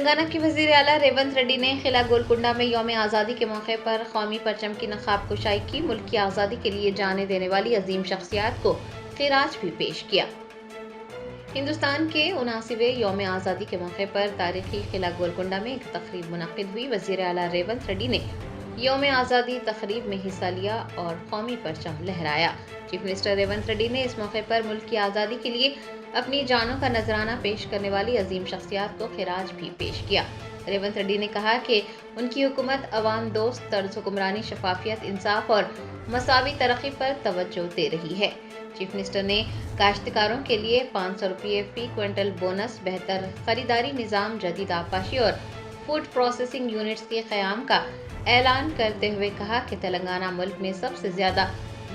تلنگانہ کی وزیر اعلیٰ ریونت ریڈی نے قلعہ گولکنڈہ میں یوم آزادی کے موقع پر قومی پرچم کی نقاب کشائی کی۔ ملک کی آزادی کے لیے جانیں دینے والی عظیم شخصیات کو خراج بھی پیش کیا۔ ہندوستان کے 79ویں یوم آزادی کے موقع پر تاریخی قلعہ گولکنڈہ میں ایک تقریب منعقد ہوئی۔ وزیر اعلیٰ ریونت ریڈی نے یوم آزادی تقریب میں حصہ لیا اور قومی پرچم لہرایا۔ چیف منسٹر ریونت ریڈی نے اس موقع پر ملک کی آزادی کے لیے اپنی جانوں کا نذرانہ پیش کرنے والی عظیم شخصیات کو خراج بھی پیش کیا۔ ریونت ریڈی نے کہا کہ ان کی حکومت عوام دوست طرز حکمرانی، شفافیت، انصاف اور مساوی ترقی پر توجہ دے رہی ہے۔ چیف منسٹر نے کاشتکاروں کے لیے 500 روپے فی کوئنٹل بونس، بہتر خریداری نظام، جدید آبپاشی اور فوڈ پروسیسنگ یونٹس کے قیام کا اعلان کرتے ہوئے کہا کہ تلنگانہ ملک میں سب سے زیادہ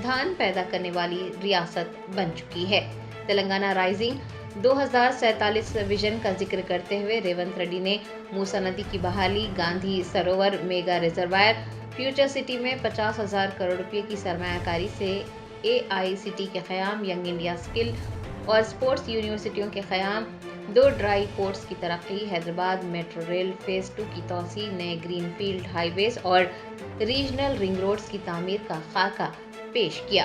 دھان پیدا کرنے والی ریاست بن چکی ہے۔ تلنگانہ رائزنگ 2047 ویژن کا ذکر کرتے ہوئے ریونت ریڈی نے موسیٰ ندی کی بحالی، Gandhi Sarovar mega reservoir, future city میں 50,000 کروڑ روپے کی سرمایہ کاری سے AICT کے قیام، ینگ انڈیا اسکل اور اسپورٹس یونیورسٹیوں کے قیام، 2 ڈرائی پورٹس کی ترقی، حیدرآباد میٹرو ریل فیز 2 کی توسیع، نئے گرین فیلڈ ہائی ویز اور ریجنل رنگ روڈز کی تعمیر کا خاکہ پیش کیا۔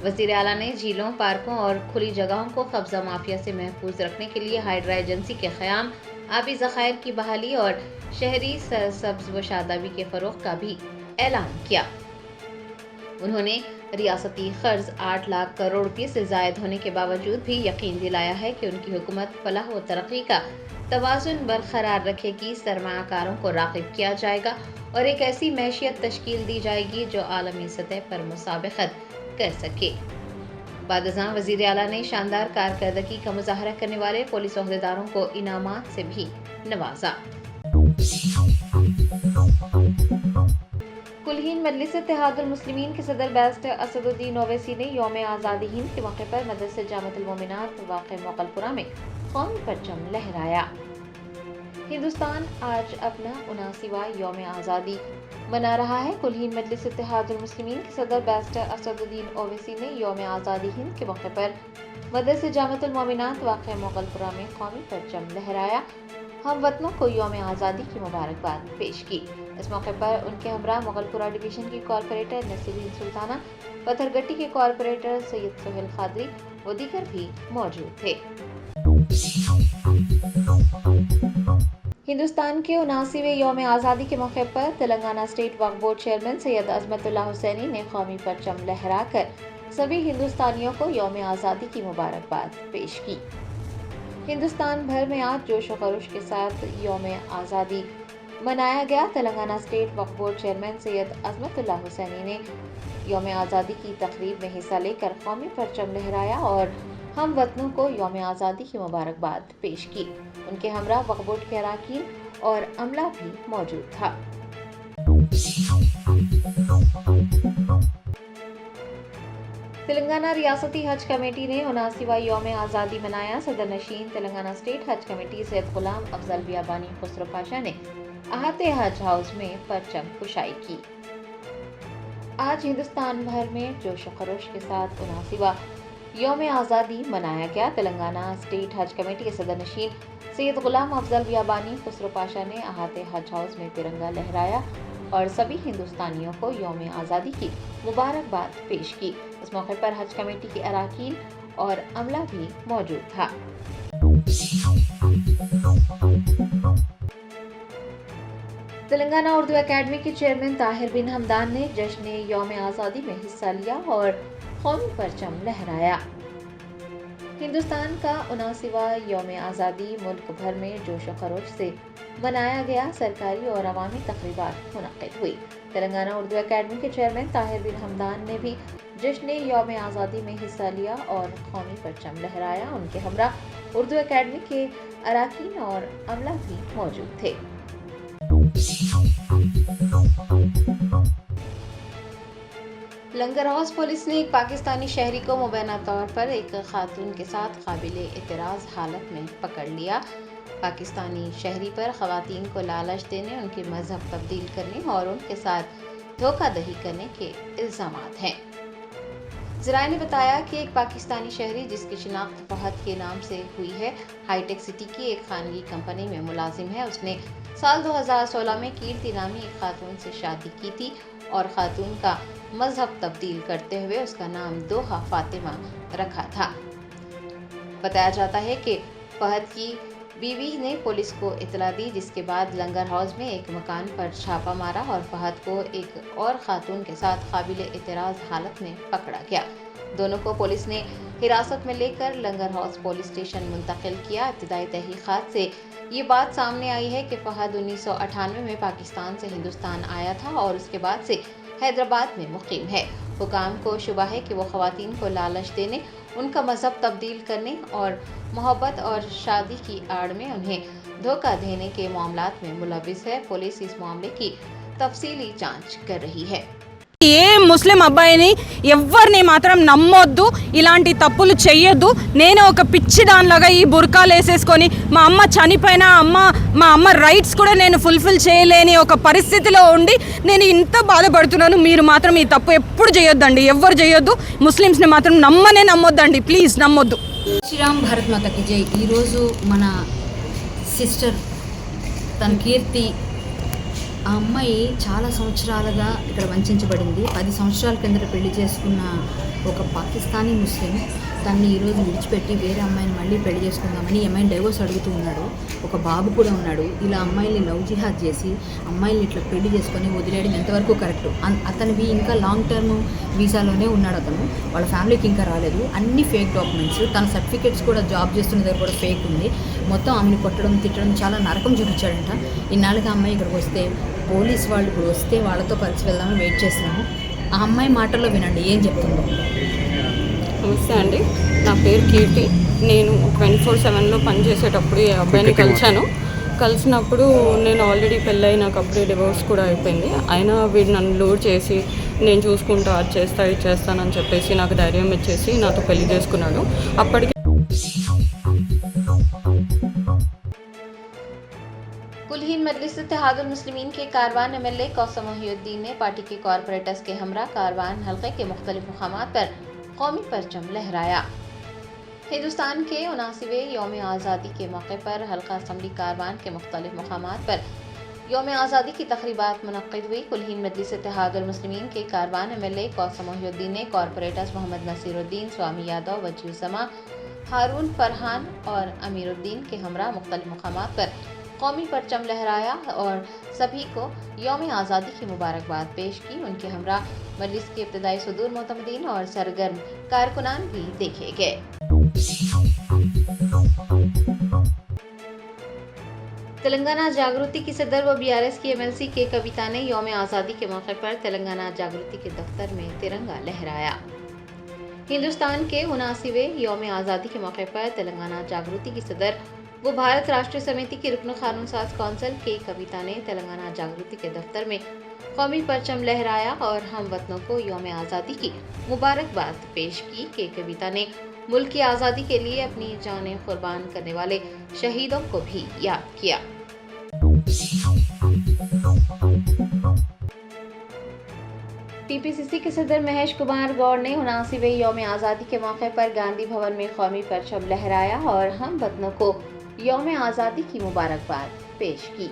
وزیر اعلیٰ نے جھیلوں، پارکوں اور کھلی جگہوں کو قبضہ مافیا سے محفوظ رکھنے کے لیے ہائیڈرا ایجنسی کے قیام، آبی ذخائر کی بحالی اور شہری سرسبز و شادابی کے فروغ کا بھی اعلان کیا۔ انہوں نے ریاستی قرض 8 لاکھ کروڑ روپے سے زائد ہونے کے باوجود بھی یقین دلایا ہے کہ ان کی حکومت فلاح و ترقی کا توازن برقرار رکھے گی، سرمایہ کاروں کو راغب کیا جائے گا اور ایک ایسی معیشت تشکیل دی جائے گی جو عالمی سطح پر مسابقت کر سکے۔ بعد ازاں وزیر اعلیٰ نے شاندار کارکردگی کا مظاہرہ کرنے والے پولیس عہدیداروں کو انعامات سے بھی نوازا۔ کلہین مجلس اتحاد المسلمین کے صدر بیرسٹر اسد الدین اویسی نے یوم آزادی ہند کے موقع پر مدرسہ جامعۃ المومنات واقع مغل پورہ میں قومی پرچم لہرایا۔ ہندوستان آج اپنا 79واں یوم آزادی منا رہا ہے۔ کلہین مجلس اتحاد المسلمین کے صدر بیرسٹر اسد الدین اویسی نے یوم آزادی ہند کے موقع پر مدرسہ جامعۃ المومنات واقع مغل پورہ میں قومی پرچم لہرایا، ہم وطنوں کو یوم آزادی کی مبارکباد پیش کی۔ اس موقع پر ان کے ہمراہ مغل پورہ ڈویژن کی کارپوریٹر نسرین سلطانہ، پتھر گٹی کے کارپوریٹر سید سہیل قادری و دیگر بھی موجود تھے۔ ہندوستان کے 79ویں یوم آزادی کے موقع پر تلنگانہ اسٹیٹ وقف بورڈ چیئرمین سید عظمت اللہ حسینی نے قومی پرچم لہرا کر سبھی ہندوستانیوں کو یوم آزادی کی مبارکباد پیش کی۔ ہندوستان بھر میں آج جوش و خروش کے ساتھ یوم آزادی منایا گیا۔ تلنگانہ اسٹیٹ وقف بورڈ چیئرمین سید عظمت اللہ حسینی نے یوم آزادی کی تقریب میں حصہ لے کر قومی پرچم لہرایا اور ہم وطنوں کو یوم آزادی کی مبارکباد پیش کی۔ ان کے ہمراہ وقف بورڈ کے اراکین اور عملہ بھی موجود تھا۔ تلنگانہ ریاستی حج کمیٹی نے 79واں یوم آزادی منایا۔ صدر نشین تلنگانہ اسٹیٹ حج کمیٹی سید غلام افضل بیابانی خسرو پاشا نے احاطے حج ہاؤس میں پرچم کشائی کی۔ آج ہندوستان بھر میں جوش و خروش کے ساتھ 79واں یوم آزادی منایا گیا۔ تلنگانہ اسٹیٹ حج کمیٹی کے صدر نشین سید غلام افضل بیابانی خسرو پاشا نے احاطے حج ہاؤس میں ترنگا لہرایا اور سبھی ہندوستانیوں کو یوم آزادی کی مبارکباد پیش کی۔ اس موقع پر حج کمیٹی کے اراکین اور عملہ بھی موجود تھا۔ تلنگانہ اردو اکیڈمی کے چیئرمین طاہر بن حمدان نے جشن یوم آزادی میں حصہ لیا اور قومی پرچم لہرایا۔ ہندوستان کا 79واں یوم آزادی ملک بھر میں جوش و خروش سے منایا گیا۔ سرکاری اور عوامی تقریبات منعقد ہوئی۔ تلنگانہ اردو اکیڈمی کے چیئرمین طاہر بن حمدان نے بھی جشن یوم آزادی میں حصہ لیا اور قومی پرچم لہرایا۔ ان کے ہمراہ اردو اکیڈمی کے اراکین اور عملہ بھی موجود تھے۔ لنگر ہاؤس پولیس نے ایک پاکستانی شہری کو مبینہ طور پر ایک خاتون کے ساتھ قابل اعتراض حالت میں پکڑ لیا۔ پاکستانی شہری پر خواتین کو لالچ دینے، ان کے مذہب تبدیل کرنے اور ان کے ساتھ دھوکہ دہی کرنے کے الزامات ہیں۔ ذرائع نے بتایا کہ ایک پاکستانی شہری جس کی شناخت فہد کے نام سے ہوئی ہے، ہائی ٹیک سٹی کی ایک خانگی کمپنی میں ملازم ہے۔ اس نے سال 2016 میں کیرتی نامی ایک خاتون سے شادی کی تھی اور خاتون کا مذہب تبدیل کرتے ہوئے اس کا نام دوحہ فاطمہ رکھا تھا۔ بتایا جاتا ہے کہ فہد کی بیوی نے پولیس کو اطلاع دی، جس کے بعد لنگر ہاؤس میں ایک مکان پر چھاپا مارا اور فہد کو ایک اور خاتون کے ساتھ قابل اعتراض حالت میں پکڑا گیا۔ دونوں کو پولیس نے حراست میں لے کر لنگر ہاؤس پولیس اسٹیشن منتقل کیا۔ ابتدائی تحقیقات سے یہ بات سامنے آئی ہے کہ فہد 1998 میں پاکستان سے ہندوستان آیا تھا اور اس کے بعد سے حیدرآباد میں مقیم ہے۔ حکام کو شبہ ہے کہ وہ خواتین کو لالچ دینے، ان کا مذہب تبدیل کرنے اور محبت اور شادی کی آڑ میں انہیں دھوکہ دینے کے معاملات میں ملوث ہے۔ پولیس اس معاملے کی تفصیلی جانچ کر رہی ہے۔ ఏ ముస్లిం అబ్బాయిని ఎవరిని మాత్రం నమ్మొద్దు, ఇలాంటి తప్పులు చెయ్యొద్దు. నేను ఒక పిచ్చి దానిలాగా ఈ బుర్కాలు వేసేసుకొని మా అమ్మ చనిపోయినా మా అమ్మ రైట్స్ కూడా నేను ఫుల్ఫిల్ చేయలేని ఒక పరిస్థితిలో ఉండి నేను ఇంత బాధపడుతున్నాను. మీరు మాత్రం ఈ తప్పు ఎప్పుడు చేయొద్దండి, ఎవ్వరు చేయొద్దు. ముస్లిమ్స్ని మాత్రం నమ్మొద్దండి, ప్లీజ్ నమ్మొద్దు. శ్రీరామ్ భారత్ మాతకి జై. ఈరోజు మన సిస్టర్ తన కీర్తి, ఆ అమ్మాయి చాలా సంవత్సరాలుగా ఇక్కడ వంచబడింది. 10 సంవత్సరాల కిందట పెళ్లి చేసుకున్న ఒక పాకిస్తానీ ముస్లిం తనని ఈరోజు విడిచిపెట్టి వేరే అమ్మాయిని మళ్ళీ పెళ్లి చేసుకుందామని అమ్మాయిని డైవోర్స్ అడుగుతూ ఉన్నాడు. ఒక బాబు కూడా ఉన్నాడు. ఇలా అమ్మాయిని లవ్ జిహాద్ చేసి అమ్మాయిని ఇట్లా పెళ్లి చేసుకొని వదిలేయడం ఎంతవరకు కరెక్ట్? అతనివి ఇంకా లాంగ్ టర్మ్ వీసాలోనే ఉన్నాడు అతను. వాళ్ళ ఫ్యామిలీకి ఇంకా రాలేదు. అన్ని ఫేక్ డాక్యుమెంట్స్, తన సర్టిఫికేట్స్ కూడా జాబ్ చేస్తున్న దగ్గర కూడా ఫేక్ ఉంది. మొత్తం ఆమెను కొట్టడం, తిట్టడం, చాలా నరకం చూపించాడంట. ఇన్నాళ్ళకి ఆ అమ్మాయి ఇక్కడికి వస్తే పోలీస్ వాళ్ళు ఇప్పుడు వస్తే వాళ్ళతో కలిసి వెళ్దామని వెయిట్ చేస్తున్నాము. ఆ అమ్మాయి మాటల్లో వినండి ఏం చెప్తుందో. నమస్తే అండి, నా పేరు కీర్తి. నేను 24/7లో పనిచేసేటప్పుడు ఈ అబ్బాయిని కలిసినప్పుడు నేను ఆల్రెడీ పెళ్ళయి నాకు అప్పుడే డివోర్స్ కూడా అయిపోయింది. అయినా వీడు నన్ను లూర్ చేసి నేను చూసుకుంటా, అది చేస్తా, ఇది చేస్తానని చెప్పేసి నాకు ధైర్యం ఇచ్చేసి నాతో పెళ్లి చేసుకున్నాడు. అప్పటికి कुलहीन मजलिस इत्तेहादुल मुस्लिमीन के कारवान MLA कौसम मोहिउद्दीन ने पार्टी के कॉरपोरेटर्स के हमरा कारवान हल्के के मुख्तलिफ मकामात पर कौमी परचम लहराया। हिंदुस्तान के 79वें यौम आज़ादी के मौके पर हल्का असम्बली कारवान के मुख्तलिफ मकामात पर यौम आज़ादी की तकरीबात मुनक्किद हुई। कुलहीन मजलिस इत्तेहादुल मुस्लिमीन के कारवान MLA कौसम मोहिउद्दीन ने कॉरपोरेटर्स मोहम्मद नसीरुद्दीन, स्वामी यादव, वजीउज़्ज़मा, हारून फरहान और अमीरुद्दीन के हमरा मुख्तलिफ मकामात पर कौमी परचम लहराया और सभी को यौम आज़ादी की मुबारकबाद पेश की। उनके हमरा मजलिस के इब्तदाई सदूर मोतमदीन और सरगर्म कारकुनान भी देखे गए। तेलंगाना जागृति की सदर व BRS की MLC के कविता ने यौम आज़ादी के मौके पर तेलंगाना जागृति के दफ्तर में तिरंगा लहराया। हिंदुस्तान के 79वें यौम आज़ादी के मौके पर तेलंगाना जागृति की सदर वो भारत राष्ट्रीय समिति की रुकन कानून साज कौंसिल के कविता ने तेलंगाना जागृति के दफ्तर में कौमी परचम लहराया और हम वतनों को यौम आज़ादी की मुबारकबाद पेश की। के कविता ने मुल्क की आज़ादी के लिए अपनी जानें कुर्बान करने वाले शहीदों को भी याद किया। TPCC के सदर महेश कुमार गौड़ ने 79वें यौम आज़ादी के मौके पर गांधी भवन में कौमी परचम लहराया और हम वतनों को यौम आज़ादी की मुबारकबाद पेश की।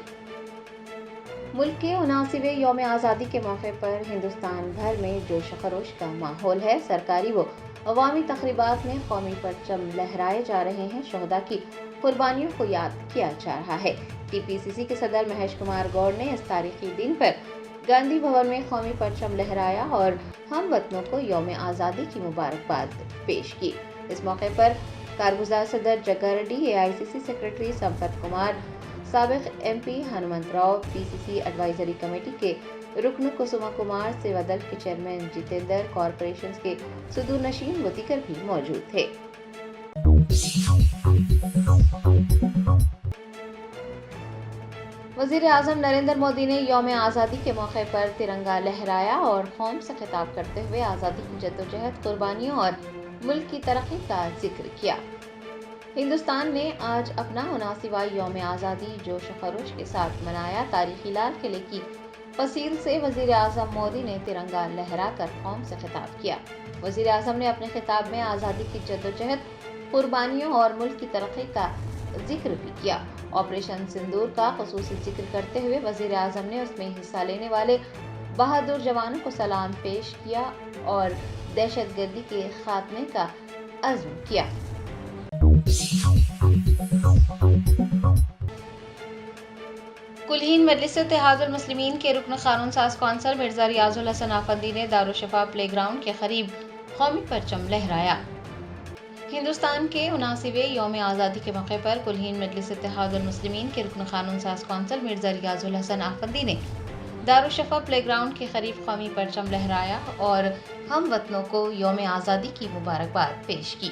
मुल्क के 79वें यौम आज़ादी के मौके पर हिंदुस्तान भर में जोश खरोश का माहौल है। सरकारी व अवामी तकरीबात में कौमी परचम लहराए जा रहे हैं। शहदा की कुर्बानियों को याद किया जा रहा है। TPCC के सदर महेश कुमार गौड़ ने इस तारीखी दिन पर गांधी भवन में कौमी परचम लहराया और हम वतनों को यौम आज़ादी की मुबारकबाद पेश की। इस मौके पर कारगुजार सदर जग्गा रेड्डी, AICC सेक्रेटरी संपत कुमार, साबिक MP Hanumantharao, PCC advisory committee के रुकन कुसुमा कुमार, सेवा दल के चेयरमैन जितेंद्र, कॉरपोरेशन के सुदूर नशीन व दीगर भी मौजूद थे। वज़ीर आज़म नरेंद्र मोदी ने यौम आज़ादी के मौके पर तिरंगा लहराया और कौम से खिताब करते हुए आज़ादी की जद्दोजहद, कुर्बानियों और मुल्क की तरक्की का जिक्र किया। हिंदुस्तान ने आज अपना 79वां यौम आज़ादी जोश खरोश के साथ मनाया। तारीखी लाल किले की फसील से वजीर आजम मोदी ने तिरंगा लहराकर कौम से खिताब किया। वजीर आजम ने अपने खिताब में आज़ादी की जद्दोजहद, कुर्बानियों और मुल्क की तरक्की का जिक्र भी किया। ऑपरेशन सिंदूर का खुसूसी जिक्र करते हुए वजीर आजम ने उसमें हिस्सा लेने वाले बहादुर जवानों को सलाम पेश किया और दहशतगर्दी के खात्मे का अज़्म किया। कुलहीन मजलिस इत्तेहादुल मुस्लिमीन के रुकन कानून साज कौंसल मिर्जा रियाजुल हसन आफंदी ने दारुशफा प्ले ग्राउंड के करीब कौमी परचम लहराया। हिंदुस्तान के 79वें यौम आज़ादी के मौके पर कुलहीन मजलिस इत्तेहादुल मुस्लिमीन के रुकन कानून साज कौंसल मिर्जा रियाजुल हसन आफंदी ने दारुशफा प्ले ग्राउंड के करीब कौमी परचम लहराया और हम वतनों को यौम आज़ादी की मुबारकबाद पेश की।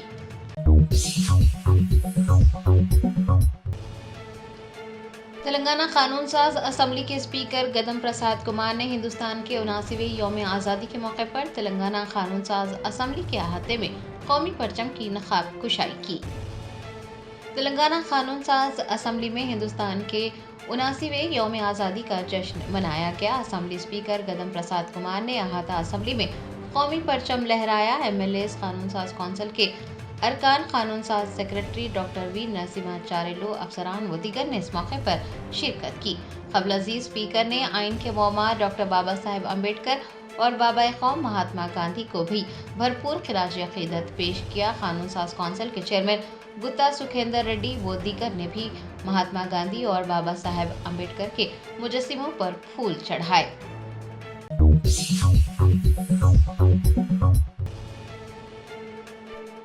तेलंगाना कानून साज असम्बली के स्पीकर गदम प्रसाद कुमार ने हिंदुस्तान के 79वें यौम आज़ादी के मौके पर तेलंगाना कानून साज असम्बली के अहाते में कौमी परचम की नकाब कुशाई की। तेलंगाना कानून साज असम्बली में हिंदुस्तान के 79वें यौम आज़ादी का जश्न मनाया गया। असम्बली स्पीकर गदम प्रसाद कुमार ने अहाता असम्बली में कौमी परचम लहराया। MLAs, कानून साज कौंसिल के अरकान, कानून साज सेक्रेटरी डॉक्टर वी नरसिम्हाचार्युलु, अफसरान व दीगर ने इस मौके पर शिरकत की। क़ब्ल अज़ीज़ स्पीकर ने आइन के मोहम्मद डॉक्टर बाबा साहेब अम्बेडकर और बाबा कौम महात्मा गांधी को भी भरपूर खिराज अक़ीदत पेश किया। कानून साज कौंसिल के चेयरमैन गुत्ता सुखेंदर रेड्डी व दीगर ने भी महात्मा गांधी और बाबा साहेब अम्बेडकर के मुजस्सिमों पर फूल चढ़ाए।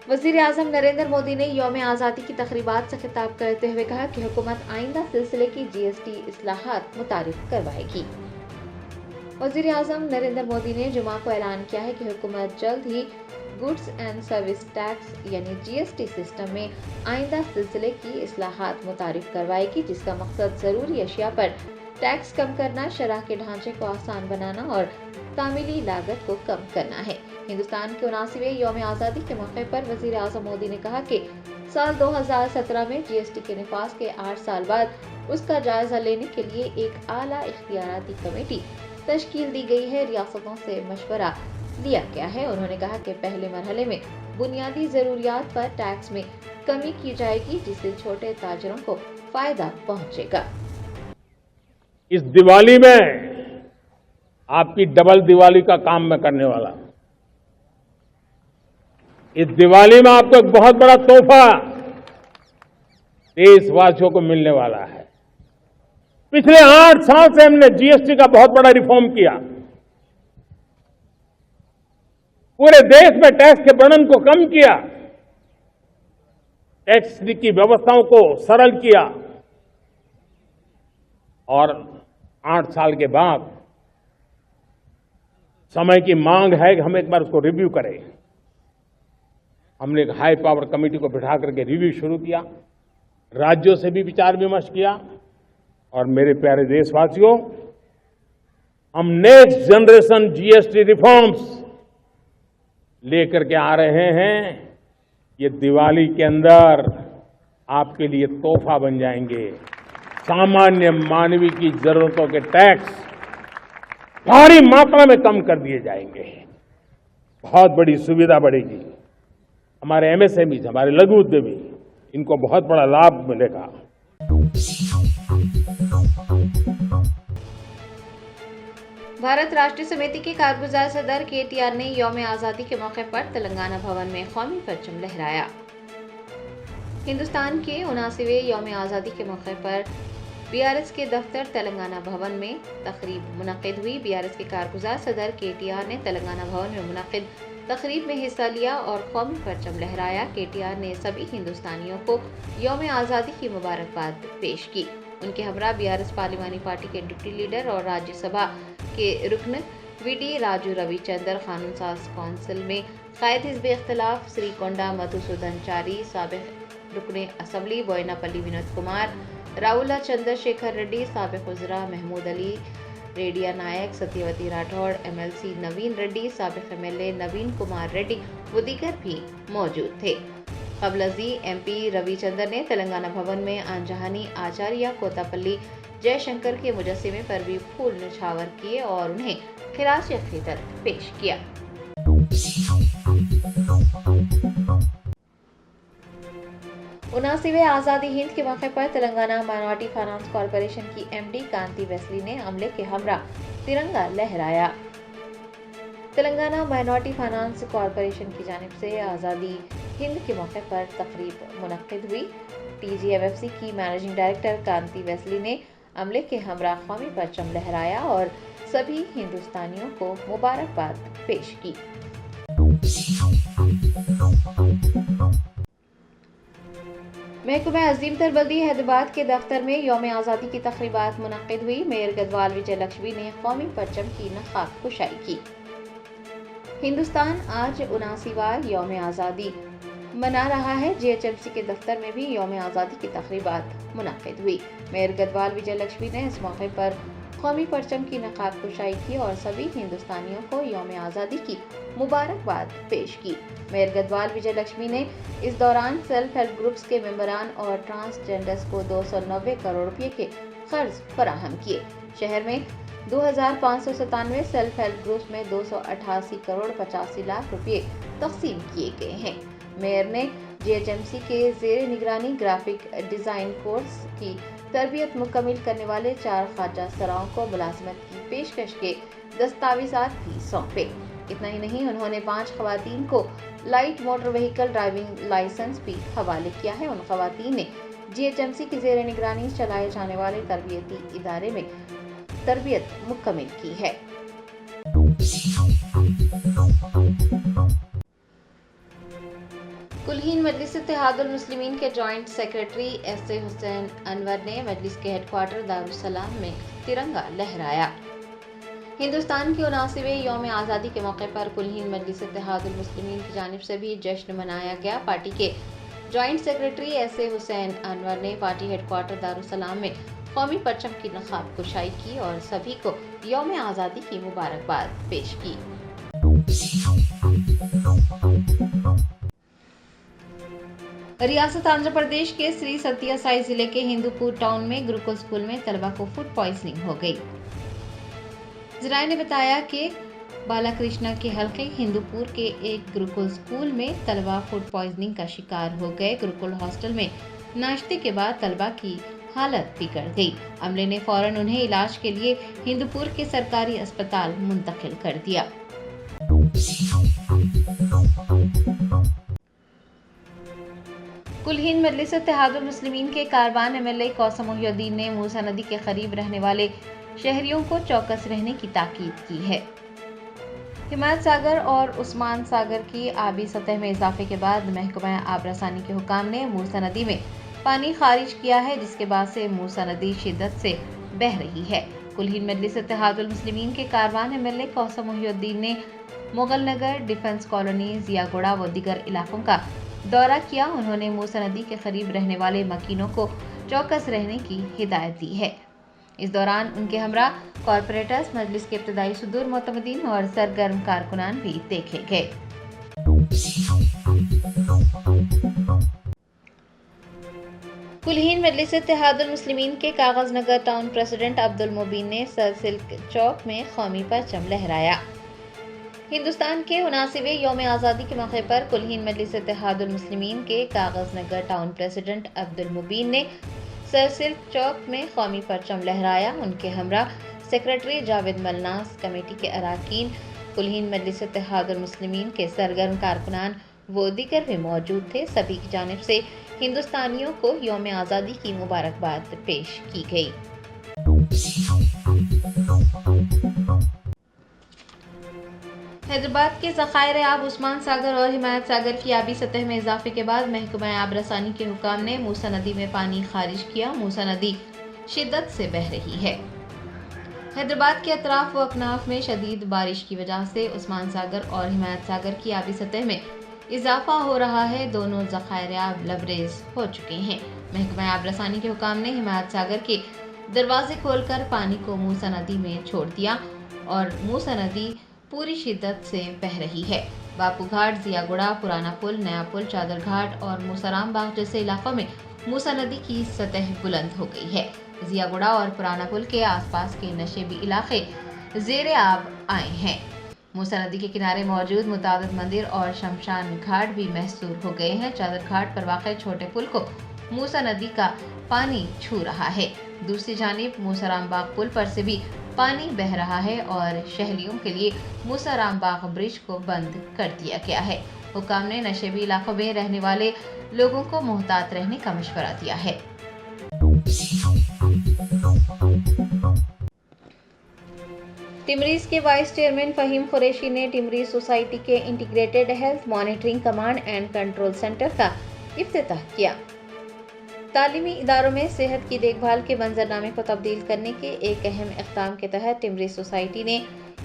वज़ीर आज़म नरेंद्र मोदी ने यौम आज़ादी की तक़रीबात से खिताब करते हुए कहा कि हुकूमत आइंदा सिलसिले की GST इस्लाहात मुतारिफ करवाएगी। वज़ीर आज़म नरेंद्र मोदी ने जुमा को ऐलान किया है कि हुकूमत जल्द ही गुड्स एंड सर्विस टैक्स यानी GST सिस्टम में आइंदा सिलसिले की इस्लाहात मुतारिफ करवाएगी, जिसका मकसद ज़रूरी अशिया पर टैक्स कम करना, शरह के ढांचे को आसान बनाना और तामीली लागत को कम करना है। हिंदुस्तान के 79वें यौम आज़ादी के मौके पर वज़ीर आज़म मोदी ने कहा कि साल 2017 में GST के निफाज के 8 साल बाद उसका जायजा लेने के लिए एक आला इख्तियाराती कमेटी तश्कील दी गई है। रियासतों से मशवरा लिया गया है। उन्होंने कहा कि पहले मरहले में बुनियादी ज़रूरियात पर टैक्स में कमी की जाएगी, जिससे छोटे ताजरों को फायदा पहुंचेगा। इस दिवाली में आपकी डबल दिवाली का काम मैं करने वाला हूं। इस दिवाली में आपको एक बहुत बड़ा तोहफा देशवासियों को मिलने वाला है। पिछले 8 साल से हमने GST का बहुत बड़ा रिफॉर्म किया। पूरे देश में टैक्स के बर्डन को कम किया, टैक्स की व्यवस्थाओं को सरल किया और 8 साल के बाद समय की मांग है कि हम एक बार उसको रिव्यू करें। हमने एक हाई पावर कमेटी को बिठा करके रिव्यू शुरू किया, राज्यों से भी विचार विमर्श किया और मेरे प्यारे देशवासियों, हम नेक्स्ट जनरेशन GST रिफॉर्म्स लेकर के आ रहे हैं। ये दिवाली के अंदर आपके लिए तोहफा बन जाएंगे। सामान्य मानवीय की जरूरतों के टैक्स भारी मात्रा में कम कर दिए जाएंगे। बहुत बड़ी सुविधा बढ़ेगी। हमारे MSMEs, हमारे लघु उद्यमी, इनको बहुत बड़ा लाभ मिलेगा। भारत राष्ट्रीय समिति के कारगुजार सदर KTR ने यौम आज़ादी के मौके पर तेलंगाना भवन में कौमी परचम लहराया। हिंदुस्तान के 79वें यौम आज़ादी के मौके पर BRS के दफ्तर तेलंगाना भवन में तकरीब मुनक़िद हुई। BRS के कारगुजार सदर KTR ने तेलंगाना भवन में मुनक़िद तकरीब में हिस्सा लिया और कौमी परचम लहराया। KTR ने सभी हिंदुस्तानियों को यौम आज़ादी की मुबारकबाद पेश की। उनके हमरा BRS पार्लिमानी पार्टी के डिप्टी लीडर और राज्यसभा के रुकन VD राजू रविचंद्र, कानून साज कौंसिल में कायद हिज़्ब इख्तिलाफ श्रीकोंडा मधुसूदनचारी, साबिक़ रुकन असम्बली बोयनापल्ली विनोद कुमार, राहुला चंद्रशेखर रेड्डी, साबिक़ वज़रा महमूद अली, रेडिया नायक, सत्यवती राठौड़, MLC नवीन रेड्डी, साबिक़ MLA नवीन कुमार रेड्डी व दीगर भी मौजूद थे। क़ब्ल अज़ीं MP रविचंद्र ने तेलंगाना भवन में आंजहानी आचार्य कोतापल्ली जयशंकर के मुजस्सिमे पर भी फूल न्यौछावर किए और उन्हें खिराज अकीदत पेश किया। उनासीवें आज़ादी हिंद के मौके पर तेलंगाना माइनॉरिटी फाइनेंस कॉरपोरेशन की एमडी कांति वेस्ली ने अमले के हमरा तिरंगा लहराया। तेलंगाना माइनॉरिटी फाइनेंस कॉरपोरेशन की जानिब से आज़ादी हिंद के मौके पर तकरीब मुनक्किद हुई। TGMFC की मैनेजिंग डायरेक्टर कांति वेस्ली ने अमले के हमरा कौमी परचम लहराया और सभी हिंदुस्तानियों को मुबारकबाद पेश की। महकमा अजीम तरबल्दी हैदराबाद के दफ्तर में यौम आज़ादी की तकरीबात मुनक्किद हुई। मेयर गदवाल विजय लक्ष्मी ने कौमी परचम की नकाब कुशाई की। हिंदुस्तान आज 79वां यौम आज़ादी मना रहा है। GHMC के दफ्तर में भी यौम आज़ादी की तकरीबात मुनक्किद हुई। मेयर गदवाल विजय लक्ष्मी ने इस मौके पर कौमी परचम की नकाब कुशाई की और सभी हिंदुस्तानियों को यौम आज़ादी की मुबारकबाद पेश की। मेयर गदवाल विजय लक्ष्मी ने इस दौरान सेल्फ हेल्प ग्रुप्स के मेंबरान और ट्रांसजेंडर्स को 290 करोड़ रुपए के कर्ज फराहम किए। शहर में 2597 सेल्फ हेल्प ग्रुप्स में 288 करोड़ 85 लाख रुपए तकसीम किए गए हैं। मेयर ने GHMC के ज़ेर निगरानी ग्राफिक डिज़ाइन कोर्स की तरबियत मुकम्मिल करने वाले 4 ख्वाजा सराओं को मुलाजमत की पेशकश के दस्तावेज़ात भी सौंपे। इतना ही नहीं, उन्होंने 5 खवातीन को light motor vehicle driving licence भी हवाले किया है। उन खवातीन ने GHMC की ज़ेर निगरानी चलाए जाने वाले तरबियती इदारे में तरबियत मुकम्मिल की है। कुलहीन मजलिस इत्तेहादुल मुस्लिमीन के joint secretary SA Hussain Anwar ने मजलिस के हेडक्वार्टर दारुस्सलाम में तिरंगा लहराया। हिंदुस्तान के 79वें यौम आज़ादी के मौके पर कुलहीन मजलिस इत्तेहादुल मुस्लिमीन की जानिब से भी जश्न मनाया गया। पार्टी के joint secretary SA Hussain Anwar ने पार्टी हेडक्वार्टर दारुस्सलाम में कौमी परचम की नकाब कुशाई की और सभी को यौम आज़ादी की मुबारकबाद पेश की। रियासत आंध्र प्रदेश के श्री सत्या साई जिले के हिंदूपुर टाउन में गुरुकुल स्कूल में तलबा को फूड पॉइजनिंग हो गई। जराये ने बताया कि बालाकृष्णा के हल्के हिंदूपुर के एक गुरुकुल स्कूल में तलबा फूड पॉइजनिंग का शिकार हो गए। गुरुकुल हॉस्टल में नाश्ते के बाद तलबा की हालत बिगड़ गई। अमले ने फौरन उन्हें इलाज के लिए हिंदूपुर के सरकारी अस्पताल मुंतकिल कर दिया। कुलहीन मजलिस इत्तेहादुल मुस्लिमीन के कारवान MLA कौसम मोहिउद्दीन ने मूसा नदी के करीब रहने वाले शहरियों को चौकस रहने की ताकीद की है। हिमायत सागर और उस्मान सागर की आबी सतह में इजाफे के बाद महकमा आबरसानी के हुकाम ने मूसा नदी में पानी खारिज किया है, जिसके बाद से मूसा नदी शिद्दत से बह रही है। कुलहीन मजलिस इत्तेहादुल मुस्लिमीन के कारवान MLA कौसम मोहिउद्दीन ने मुगल नगर, डिफेंस कॉलोनी, जियागोड़ा व दीगर इलाकों का दौरा किया। उन्होंने मूसा नदी के करीब रहने वाले मकीनों को चौकस रहने की हिदायत दी है। इस दौरान उनके हमरा कॉरपोरेटर्स, मजलिस के इब्तदाई सुदूर मोतमदीन और सरगर्म कारकुनान भी देखे गए। कुलहीन मजलिस इत्तेहादुल मुस्लिमीन के कागज नगर टाउन प्रेसिडेंट अब्दुल मुबीन ने सर सिल्क चौक में कौमी परचम लहराया। हिंदुस्तान के 79वें यौम आज़ादी के मौके पर कुलहीन मजलिस इत्तेहादुल मुस्लिमीन के कागज नगर टाउन प्रेसिडेंट अब्दुल मुबीन ने सर सिल्क चौक में कौमी परचम लहराया। उनके हमरा सेक्रेटरी जावेद मलनास, कमेटी के अरकान, कुलहीन मजलिस इत्तेहादुल मुस्लिमीन के सरगर्म कारकुनान वो दीगर भी मौजूद थे। सभी की जानिब से हिंदुस्तानियों को यौम आज़ादी की मुबारकबाद पेश की गई। हैदराबाद के ज़खायर आब उस्मान सागर और हिमायत सागर की आबी सतह में इजाफे के बाद महकमा आबरसानी के हुकाम ने मूसा नदी में पानी खारिज किया। मूसा नदी शिद्दत से बह रही है। हैदराबाद के अतराफ व अकनाफ में शदीद बारिश की वजह से उस्मान सागर और हिमायत सागर की आबी सतह में इजाफा हो रहा है। दोनों ज़खायर आब लबरेज हो चुके हैं। महकमा आबरसानी के हुकाम ने हिमायत सागर के दरवाजे खोलकर पानी को मूसा नदी में छोड़ दिया और मूसा नदी पूरी शिद्दत से बह रही है। बापू घाट, जियागुड़ा, पुराना पुल, नया पुल, चादर घाट और मूसाराम बाग जैसे इलाकों में मूसा नदी की सतह बुलंद हो गई है। जियागुड़ा और पुराना पुल के आसपास के नशेबी इलाके ज़ेरे आब आए हैं। मूसा नदी के किनारे मौजूद मुतादिद मंदिर और शमशान घाट भी महसूर हो गए हैं। चादर घाट पर वाक़ छोटे पुल को मूसा नदी का पानी छू रहा है। दूसरी जानिब मूसा राम बाग पुल पर से भी पानी बह रहा है और शहरियों के लिए मूसा राम बाग ब्रिज को बंद कर दिया गया है। हुक्काम ने नशेबी इलाकों में रहने वाले लोगों को मोहतात रहने का मशवरा दिया है। टिमरीज के वाइस चेयरमैन फ़हीम कुरैशी ने टिमरीज सोसाइटी के integrated health monitoring command and control centre का इफ्तिताह किया। तालीमी इदारों में सेहत की देखभाल के मंजरनामे को तब्दील करने के एक अहम इक़दाम के तहत टिमरीज सोसाइटी ने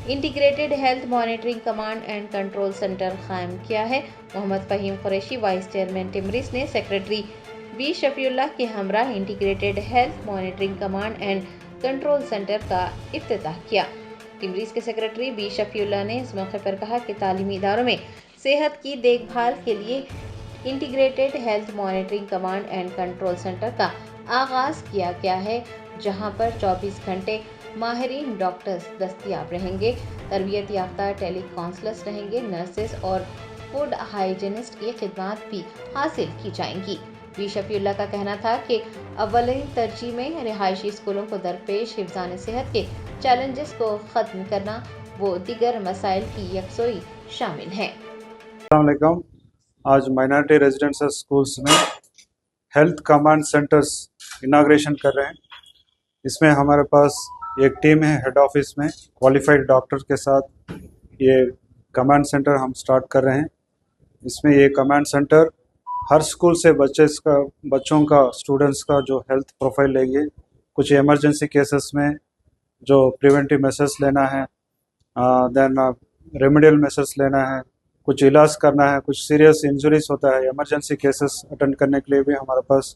integrated health monitoring command and control centre कायम किया है। मोहम्मद फ़हीम कुरैशी वाइस चेयरमैन टिमरीज ने सेक्रेटरी बी शफीउल्लाह के हमरा integrated health monitoring command and control centre का इफ्तिताह किया। टिमरीज के सेक्रेटरी बी शफीउल्लाह ने इस मौके पर कहा कि तालीमी इदारों में सेहत की देखभाल के लिए integrated health monitoring command and control centre का आगाज़ किया गया है, जहां पर 24 घंटे माहिरीन डॉक्टर्स दस्तयाब रहेंगे। तरबियत याफ्ता टेली काउंसलर्स रहेंगे। नर्सेस और फूड हाइजीनिस्ट की खिदमात भी हासिल की जाएंगी। बी शफीउल्लाह का कहना था कि अव्वली तरजीह में रिहायशी स्कूलों को दरपेश हिफ्ज़ान सेहत के चैलेंजेस को ख़त्म करना व दीगर मसाइल की यकसोई शामिल हैं। अस्सलाम। आज माइनॉरिटी रेजिडेंशियल स्कूल्स में हेल्थ कमांड सेंटर्स इनाग्रेशन कर रहे हैं। इसमें हमारे पास एक टीम है हेड ऑफिस में क्वालिफाइड डॉक्टर के साथ ये कमांड सेंटर हम स्टार्ट कर रहे हैं। इसमें ये कमांड सेंटर हर स्कूल से बच्चों का स्टूडेंट्स का जो हेल्थ प्रोफाइल लेंगे, कुछ इमरजेंसी केसेस में जो प्रिवेंटिव मेजर्स लेना है, देन रेमेडियल मेजर्स लेना है, कुछ इलाज करना है, कुछ सीरियस इंजरीज होता है, इमरजेंसी केसेस अटेंड करने के लिए भी हमारे पास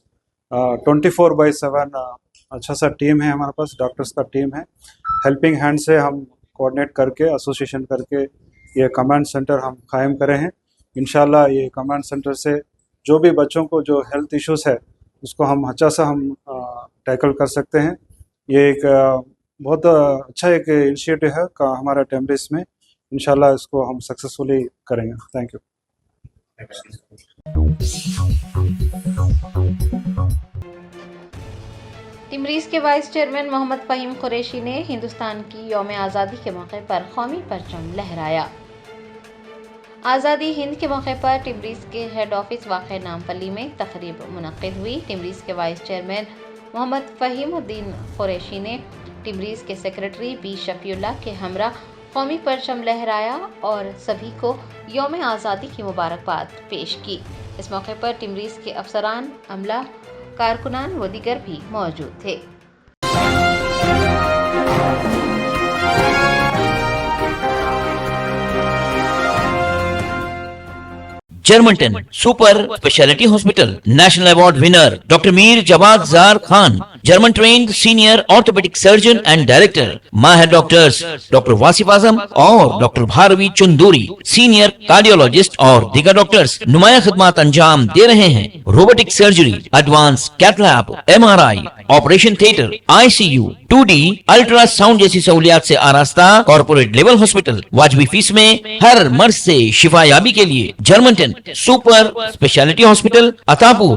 24/7 अच्छा सा टीम है। हमारे पास डॉक्टर्स का टीम है। हेल्पिंग हैंड से हम कोऑर्डिनेट करके एसोसिएशन करके ये कमांड सेंटर हम कायम करे हैं। इंशाल्लाह ये कमांड सेंटर से जो भी बच्चों को जो हेल्थ इश्यूज़ है उसको हम अच्छा सा हम टैकल कर सकते हैं। ये एक बहुत अच्छा एक इनिशिएटिव है हमारा टिमरीज में। इंशाल्लाह इसको हम सक्सेसफुली करेंगे। Thank you. टिमरीज के वाइस चेयरमैन मोहम्मद फ़हीम कुरैशी ने हिंदुस्तान की यौम आज़ादी के मौके पर कौमी परचम लहराया। आज़ादी हिंद के मौके पर टिमरीज के हेड ऑफिस वाक़ नामपल्ली में तकरीब मुनक़्क़िद हुई। टिमरीज के वाइस चेयरमैन मोहम्मद फ़हीमुद्दीन कुरैशी ने टिमरीज के सेक्रेटरी बी शफीउल्लाह के हमरा कौमी परचम लहराया और सभी को यौम आज़ादी की मुबारकबाद पेश की। इस मौके पर टिमरीज के अफसरान, अमला, कारकुनान व दीगर भी मौजूद थे। Germanten super speciality hospital national award winner doctor Mir Jawad Jar Khan, German trained senior orthopaedic surgeon and director, माहिर डॉक्टर्स डॉक्टर वासिफ आजम और doctor Bharvi Chanduri, senior cardiologist और दीगर डॉक्टर्स नुमाया खिदमत अंजाम दे रहे हैं। Robotic surgery, advance cath lab, MRI, operation theatre, ICU, 2D ultrasound जैसी सहूलियात से आरास्ता कॉर्पोरेट लेवल हॉस्पिटल। वाजबी फीस में हर मर्ज से शिफायाबी के लिए Germanton super speciality hospital, Attapur,